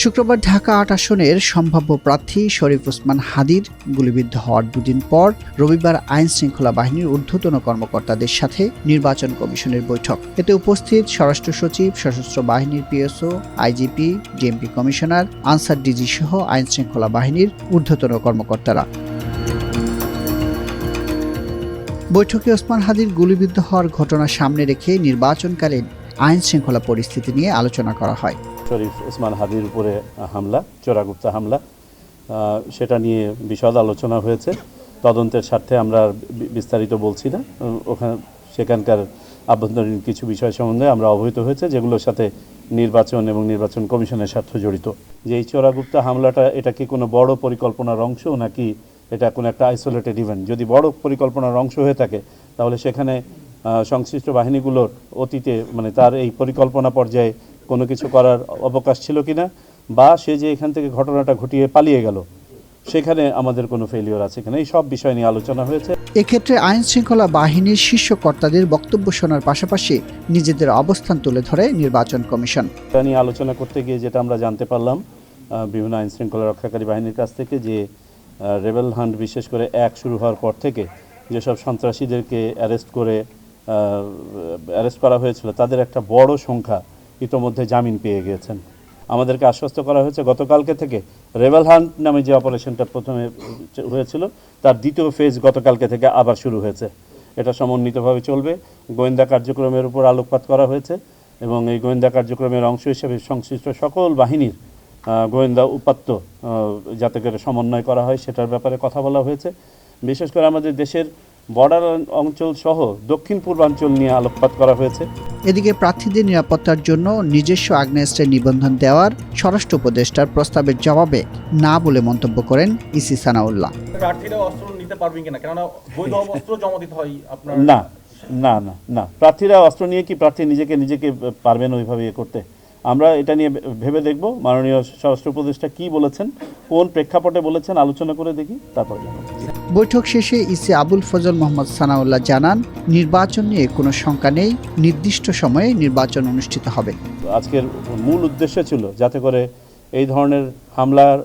শুক্রবার ঢাকা ৮ আসনের সম্ভাব্য প্রার্থী শরীফ ওসমান হাদীর গুলিবিদ্ধ হওয়ার দুদিন পর রবিবার আইন শৃঙ্খলা বাহিনীর ঊর্ধ্বতন কর্মকর্তাদের সাথে নির্বাচন কমিশনের বৈঠক। এতে উপস্থিত স্বরাষ্ট্র সচিব, সশস্ত্র বাহিনীর PSO, IGP, DMP commissioner, Ansar DG সহ আইন শৃঙ্খলা বাহিনীর ঊর্ধ্বতন কর্মকর্তারা। বৈঠকে ওসমান হাদীর গুলিবিদ্ধ হওয়ার ঘটনা সামনে রেখে নির্বাচনকালীন আইন শৃঙ্খলা পরিস্থিতি নিয়ে আলোচনা করা হয়। শরীফ ওসমান হাদীর উপরে হামলা, চোরাগুপ্তা হামলা, সেটা নিয়ে বিশদ আলোচনা হয়েছে। তদন্তের স্বার্থে আমরা বিস্তারিত বলছি না। সেখানকার আভ্যন্তরীণ কিছু বিষয় সম্বন্ধে আমরা অবহিত হয়েছে, যেগুলোর সাথে নির্বাচন এবং নির্বাচন কমিশনের স্বার্থ জড়িত। যে এই চোরাগুপ্তা হামলাটা, এটা কি কোনো বড় পরিকল্পনার অংশ নাকি এটা কোনো একটা আইসোলেটেড ইভেন্ট? যদি বড় পরিকল্পনার অংশ হয়ে থাকে তাহলে সেখানে সংশ্লিষ্ট বাহিনীগুলোর অতীতে তার এই পরিকল্পনা পর্যায়ে কোনো কিছু করার অবকাশ ছিল কিনা, বা সে যে এখান থেকে ঘটনাটা ঘটিয়ে পালিয়ে গেল সেখানে আমাদের কোনো ফেলিওর আছে কিনা, এই সব বিষয় নিয়ে আলোচনা হয়েছে। এক্ষেত্রে আইন শৃঙ্খলা বাহিনীর শীর্ষ কর্তাদের বক্তব্য শোনার পাশাপাশি নিজেদের অবস্থান তুলে ধরে নির্বাচন কমিশন। এটা নিয়ে আলোচনা করতে গিয়ে যেটা আমরা জানতে পারলাম বিভিন্ন আইন শৃঙ্খলা রক্ষাকারী বাহিনীর কাছ থেকে, যে রেবেল হান্ট বিশেষ করে শুরু হওয়ার পর থেকে যেসব সন্ত্রাসীদেরকে অ্যারেস্ট করা হয়েছিল তাদের একটা বড় সংখ্যা ইতোমধ্যে জামিন পেয়ে গিয়েছেন। আমাদেরকে আশ্বস্ত করা হয়েছে গতকালকে থেকে রেবেল হান্ট নামে যে অপারেশনটা প্রথমে হয়েছিল তার দ্বিতীয় ফেজ গতকালকে থেকে আবার শুরু হয়েছে। এটা সমন্বিতভাবে চলবে। গোয়েন্দা কার্যক্রমের উপর আলোকপাত করা হয়েছে এবং এই গোয়েন্দা কার্যক্রমের অংশ হিসেবে সংশ্লিষ্ট সকল বাহিনীর গোয়েন্দা উপাত্ত যাতে করে সমন্বয় করা হয় সেটার ব্যাপারে কথা বলা হয়েছে। বিশেষ করে আমাদের দেশের বর্ডার অঞ্চল সহ দক্ষিণ পূর্বাঞ্চল নিয়ে আলোকপাত করা হয়েছে। এদিকে প্রার্থীদের নিরাপত্তার জন্য নিজস্ব আগ্নেয়াস্ত্রের নিবন্ধন দেওয়ার স্বরাষ্ট্র উপদেষ্টার প্রস্তাবের জবাবে না বলে মন্তব্য করেন ইসি সানাউল্লাহ। প্রার্থীরা অস্ত্র নিতে পারবেন কিনা, কেননা বৈধ অস্ত্র জমা দিতে হয় আপনার? না, প্রার্থীরা অস্ত্র নিয়ে কি প্রার্থী নিজেকে পারবেন ওইভাবে করতে? আমরা এটা নিয়ে ভেবে দেখব মাননীয় স্বরাষ্ট্র উপদেষ্টা কি বলেছেন, কোন প্রেক্ষাপটে বলেছেন, আলোচনা করে দেখি, তারপর বৈঠক শেষে ইসি আবুল ফজল মোহাম্মদ সানাউল্লাহ জানান, নির্বাচন নিয়ে কোনো শঙ্কা নেই, নির্দিষ্ট সময়ে নির্বাচন অনুষ্ঠিত হবে। আজকের মূল উদ্দেশ্য ছিল যাতে করে এই ধরনের হামলার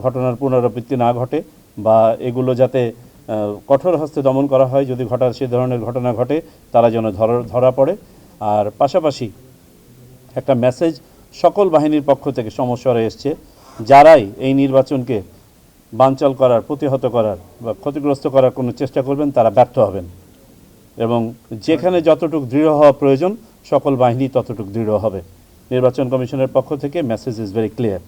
ঘটনার পুনরাবৃত্তি না ঘটে, বা এগুলো যাতে কঠোর হস্তে দমন করা হয়। যদি সে ধরনের ঘটনা ঘটে তারা যেন ধরা পড়ে। আর পাশাপাশি একটা মেসেজ সকল বাহিনীর পক্ষ থেকে সমস্বরে এসছে, যারাই এই নির্বাচনকে বানচাল করার, প্রতিহত করার বা ক্ষতিগ্রস্ত করার কোনো চেষ্টা করবেন তারা ব্যর্থ হবেন, এবং যেখানে যতটুকু দৃঢ় হওয়া প্রয়োজন সকল বাহিনী ততটুকু দৃঢ় হবে। নির্বাচন কমিশনের পক্ষ থেকে মেসেজ ইজ ভেরি ক্লিয়ার।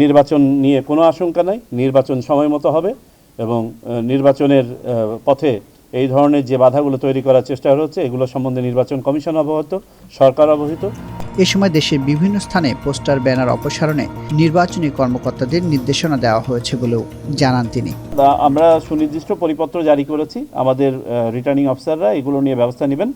নির্বাচন নিয়ে কোনো আশঙ্কা নাই, নির্বাচন সময় মতো হবে, এবং নির্বাচনের পথে এই ধরনের যে বাধাগুলো তৈরি করার চেষ্টা হচ্ছে এগুলো সম্বন্ধে নির্বাচন কমিশন অবগত, সরকার অবহিত। এ সময় দেশের বিভিন্ন স্থানে পোস্টার, ব্যানার অপসারণে নির্বাচনী কর্মকর্তাদের নির্দেশনা দেওয়া হয়েছে বলেও জানান তিনি। আমরা সুনির্দিষ্ট পরিপত্র জারি করেছি, আমাদের রিটার্নিং অফিসাররা এগুলো নিয়ে ব্যবস্থা নেবেন।